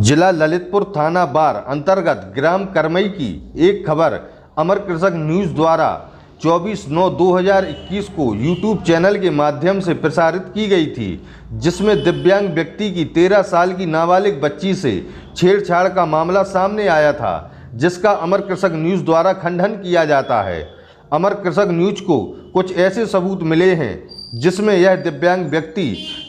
जिला ललितपुर थाना बार अंतर्गत ग्राम करमई की एक खबर अमर कृषक न्यूज़ द्वारा 24/9/2021 को यूट्यूब चैनल के माध्यम से प्रसारित की गई थी, जिसमें दिव्यांग व्यक्ति की 13 साल की नाबालिग बच्ची से छेड़छाड़ का मामला सामने आया था, जिसका अमर कृषक न्यूज़ द्वारा खंडन किया जाता है। अमर कृषक न्यूज़ को कुछ ऐसे सबूत मिले हैं जिसमें यह दिव्यांग व्यक्ति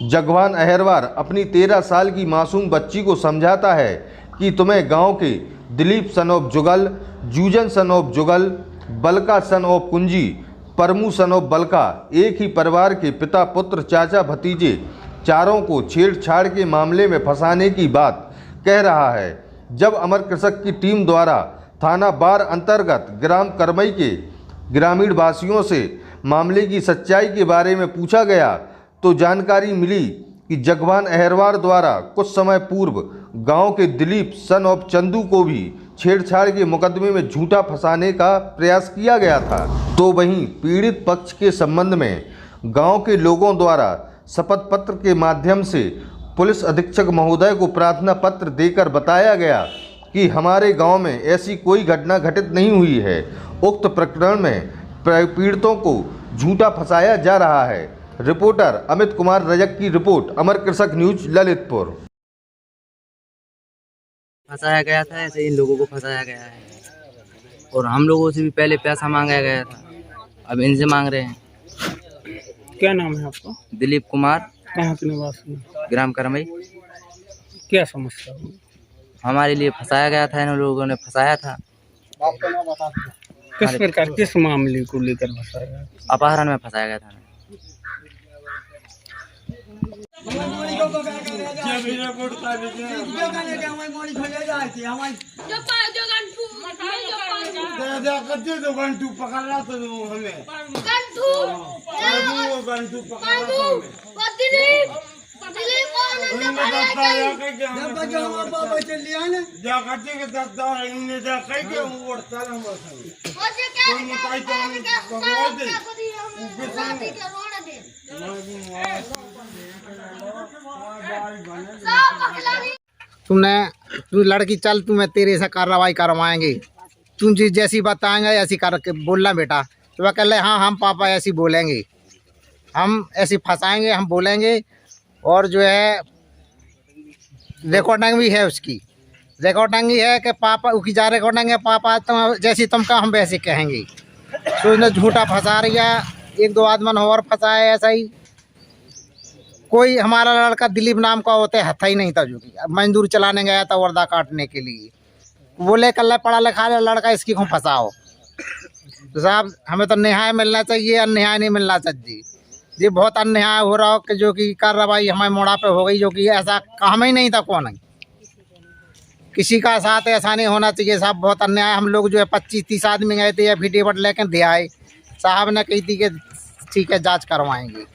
जगवान अहरवार अपनी 13 साल की मासूम बच्ची को समझाता है कि तुम्हें गांव के Dilip son of Jugal, Jujan son of Jugal, Balka son of कुंजी, परमू सन ऑफ बलका एक ही परिवार के पिता पुत्र चाचा भतीजे चारों को छेड़छाड़ के मामले में फंसाने की बात कह रहा है। जब अमर कृषक की टीम द्वारा थाना बार अंतर्गत ग्राम करमई के ग्रामीण वासियों से मामले की सच्चाई के बारे में पूछा गया तो जानकारी मिली कि जगवान अहरवार द्वारा कुछ समय पूर्व गांव के दिलीप सन ऑफ चंदू को भी छेड़छाड़ के मुकदमे में झूठा फंसाने का प्रयास किया गया था। तो वहीं पीड़ित पक्ष के संबंध में गांव के लोगों द्वारा शपथ पत्र के माध्यम से पुलिस अधीक्षक महोदय को प्रार्थना पत्र देकर बताया गया कि हमारे गांव में ऐसी कोई घटना घटित नहीं हुई है। उक्त प्रकरण में पीड़ितों को झूठा फंसाया जा रहा है। रिपोर्टर अमित कुमार रजक की रिपोर्ट, अमर कृषक न्यूज ललितपुर। फंसाया गया था, ऐसे इन लोगों को फंसाया गया है और हम लोगों से भी पहले पैसा मांगा गया था, अब इनसे मांग रहे हैं। क्या नाम है आपका? दिलीप कुमार। कहाँ के निवासी? ग्राम करमई। क्या समस्या हुई? हमारे लिए फंसाया गया था, इन लोगों ने फंसाया था। किस प्रकार किस मामले को लेकर फंसाया? अपहरण में फंसाया गया था। तू लड़की चल, तुम्हें तेरे से कार्रवाई करवाएंगे, तुम जी जैसी बताएंगे ऐसी करके बोलना बेटा। तो वह कह रहे हाँ हम पापा ऐसी बोलेंगे, हम ऐसी फंसाएंगे, हम बोलेंगे। और जो है रिकॉर्डिंग भी है, उसकी रिकॉर्डिंग ही है कि पापा उसकी जा रिकॉर्डिंग है, पापा तुम जैसी तुम का हम वैसे कहेंगे। तो इन्हें झूठा फंसा रहा, एक दो आदमी और फंसाया ऐसा ही। कोई हमारा लड़का दिलीप नाम का होता है, हथा ही नहीं था, जो कि मजदूर चलाने गया था वर्दा काटने के लिए। बोले कल पढ़ा लिखा लड़का, इसकी को फंसाओ। तो साहब हमें तो न्याय मिलना चाहिए, अन्याय नहीं मिलना चाहिए। ये बहुत अन्याय हो रहा हो कि जो कि कार्रवाई हमारे मोड़ा पे हो गई, जो कि ऐसा काम ही नहीं था। कौन है किसी का साथ ऐसा नहीं होना चाहिए साहब, बहुत अन्याय। हम लोग जो है 25-30 आदमी गए थे, एफिडेविट लेकर दे आए। साहब ने कही थी कि ठीक है जांच करवाएंगे।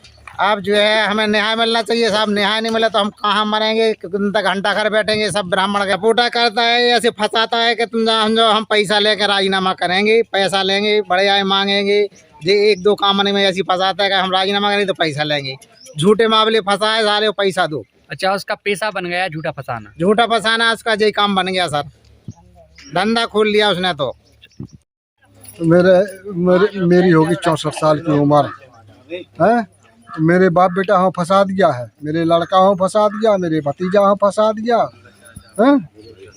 अब जो है हमें न्याय मिलना चाहिए साहब, न्याय नहीं मिला तो हम कहाँ मरेंगे, घंटा घर बैठेंगे। सब ब्राह्मण का पोटा करता है, ऐसे फंसाता है कि तुम हम पैसा लेकर राजीनामा करेंगे, पैसा लेंगे, बड़े आए मांगेंगे। जे एक दो काम में ऐसी फंसाता है कि हम राजीनामा करेंगे तो पैसा लेंगे। झूठे मामले फंसाए सारे, पैसा दो। अच्छा, उसका पेशा बन गया झूठा फंसाना। झूठा फंसाना उसका यही काम बन गया सर, धंधा खोल लिया उसने। तो मेरी होगी 64 साल की उम्र है। मेरे बाप बेटा हाँ फंसा दिया है, मेरे लड़का हाँ फंसा दिया, मेरे भतीजा हाँ फंसा दिया है।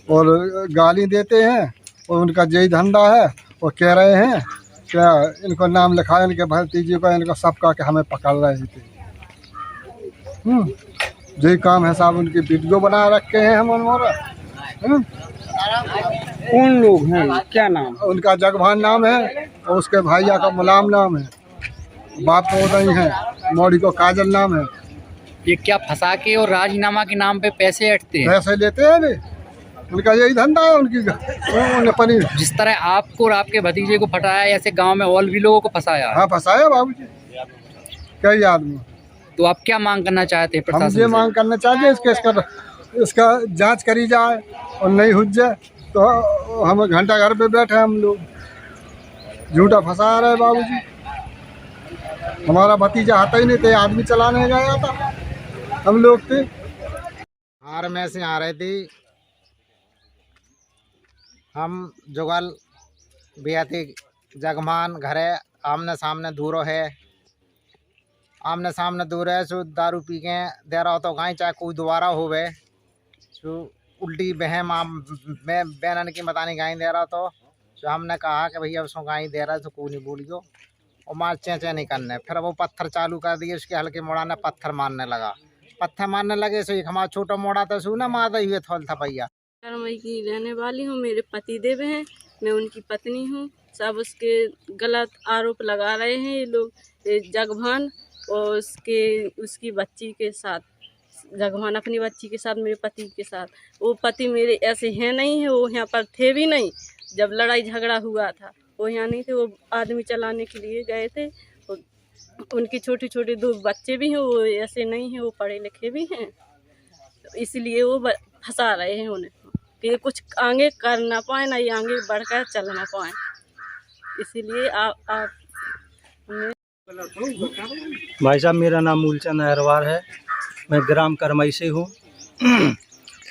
और गाली देते हैं और उनका यही धंधा है। और कह रहे हैं क्या इनको नाम लिखाए, इनके भतीजे का, इनका सबका कि हमें पकड़ रहे थे। यही काम है साहब, उनकी वीडियो बना रखे हैं हम हमारा। कौन लोग हैं, क्या नाम? उनका जगवान नाम है और उसके भैया का मुलाम नाम है। बाप तो नहीं है, मौड़ी को काजल नाम है। ये क्या फंसा के और राजीनामा के नाम पे पैसे हटते हैं? पैसे लेते हैं वे, उनका यही धंधा है। उनकी जिस तरह आपको और आपके भतीजे को फंसाया, ऐसे गांव में और भी लोगों को फंसाया। हाँ फंसाया बाबूजी, कई आदमी। तो आप क्या मांग करना चाहते हैं प्रशासन से? हम ये मांग करना चाहते हैं इसका जांच करी जाए, और नहीं हो जाए तो हम घंटा घर पे बैठे हम लोग, झूठा फंसा रहे बाबूजी। हमारा भतीजा आता ही नहीं थे, आदमी चलाने गया था, हम लोग थे। हार में से आ रहे थे हम जुगल बेहती जगमान घरे आमने सामने दूरो है, आमने सामने दूर है। सो दारू पी के दे रहा हो तो गाय चाहे कोई दोबारा होवे सो उल्टी बहम मैं बैनन की बतानी गाय दे रहा तो सो हमने कहा कि भैया उसको गाय दे रहा है तो कोई नहीं बोलियो और मार चेंचे नहीं करने। फिर वो पत्थर चालू कर दिए, उसके हल्के मोड़ा ने पत्थर मारने लगा। पत्थर मारने लगे सो एक हमारा छोटा मोड़ा था सो ना मार दे हुए थोल था भैया। करमई की रहने वाली हूँ। मेरे पति देव हैं, मैं उनकी पत्नी हूँ। सब उसके गलत आरोप लगा रहे हैं ये लोग, ये जगभान और उसकी बच्ची के साथ, जगभान अपनी बच्ची के साथ, मेरे पति के साथ। वो पति मेरे ऐसे हैं नहीं है, वो यहाँ पर थे भी नहीं जब लड़ाई झगड़ा हुआ था। वो यहाँ नहीं थे, वो आदमी चलाने के लिए गए थे। उनकी छोटी छोटी 2 बच्चे भी हैं, वो ऐसे नहीं हैं, वो पढ़े लिखे भी हैं। तो इसलिए वो फंसा रहे हैं उन्हें कि कुछ आगे कर ना पाए, ना ये आगे बढ़कर चल ना पाए। इसीलिए आप भाई साहब, मेरा नाम मूलचंद अहरवार है, मैं ग्राम करमई से हूँ।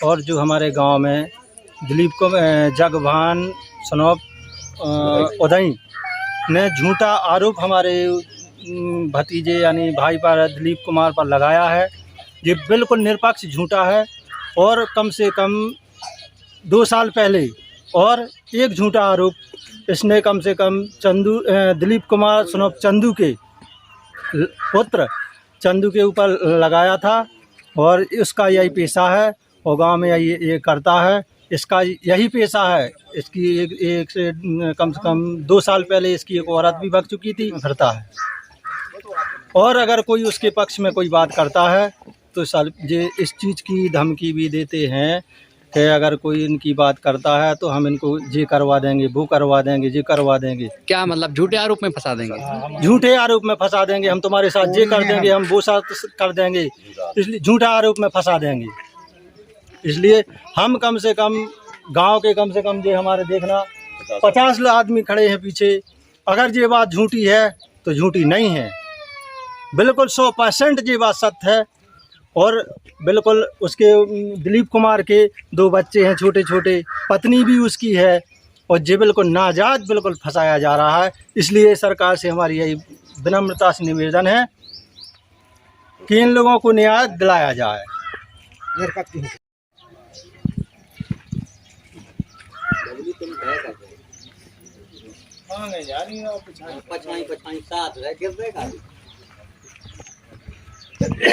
और जो हमारे गांव में दिलीप को जगभान सनोप उदई ने झूठा आरोप हमारे भतीजे यानी भाई पर दिलीप कुमार पर लगाया है, ये बिल्कुल निरपक्ष झूठा है। और कम से कम 2 साल पहले और एक झूठा आरोप इसने कम से कम दिलीप कुमार सनोप चंदू के पुत्र चंदू के ऊपर लगाया था। और इसका यही पेशा है और गांव में ये करता है, इसका यही पेशा है। इसकी एक से कम 2 साल पहले इसकी एक औरत भी भग चुकी थी, फिरता है। और अगर कोई उसके पक्ष में कोई बात करता है तो ये इस चीज़ की धमकी भी देते हैं कि अगर कोई इनकी बात करता है तो हम इनको ये करवा देंगे, वो करवा देंगे, ये करवा देंगे। क्या मतलब झूठे आरोप में फंसा देंगे? झूठे आरोप में फंसा देंगे, हम तुम्हारे साथ ये कर देंगे, हम वो साथ कर देंगे, इसलिए झूठा आरोप में फंसा देंगे। इसलिए हम कम से कम गांव के कम से कम ये हमारे देखना 50 आदमी खड़े हैं पीछे। अगर ये बात झूठी है तो झूठी नहीं है, बिल्कुल 100% ये बात सत्य है। और बिल्कुल उसके दिलीप कुमार के 2 बच्चे हैं छोटे छोटे, पत्नी भी उसकी है, और ये बिल्कुल नाजायज़ बिल्कुल फंसाया जा रहा है। इसलिए सरकार से हमारी यही विनम्रता से निवेदन है कि इन लोगों को न्याय दिलाया जाए।